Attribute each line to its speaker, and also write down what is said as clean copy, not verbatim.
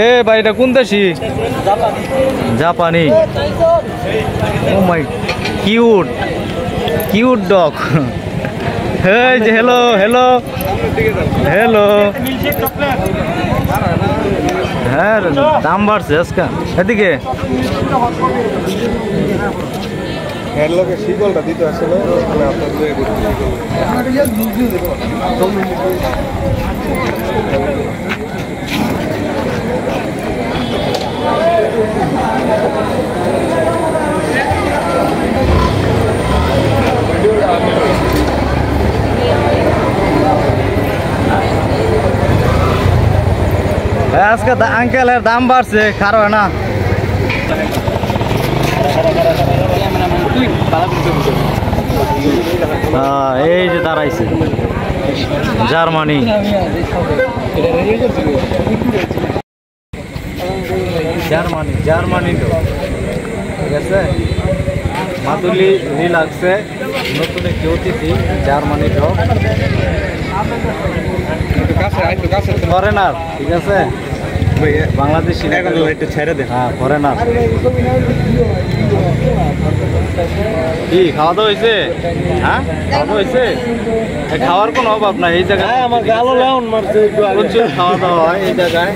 Speaker 1: এ ভাই এটা কোন দেশি? জাপানি। ও মাই কিউট কিউট ডগ। এই যে হ্যালো হ্যালো হ্যালো। হ্যাঁ দাম বাড়ছে আজকে। এদিকে
Speaker 2: শিকলটা দিতে আসলে
Speaker 1: আজকে আঙ্কেলের দাম বাড়ছে খারাপ না। এই যে দাঁড়াইছে জার্মানি। জার্মানি জার্মানি তো ঠিক আছে। মাদুলি লাগছে নতুন একটি অতিথি জার্মানি তো ফরেনার ঠিক আছে। বাংলাদেশি একটু ছেড়ে দেন। হ্যাঁ ফরেনার। কি খাওয়া দাওয়া হয়েছে? হ্যাঁ খাওয়া দাওয়া হয়েছে? খাওয়ার কোনো অভাব নাই এই জায়গায়। আমার গালো লাউন মারছে, প্রচুর খাওয়া দাওয়া হয় এই জায়গায়।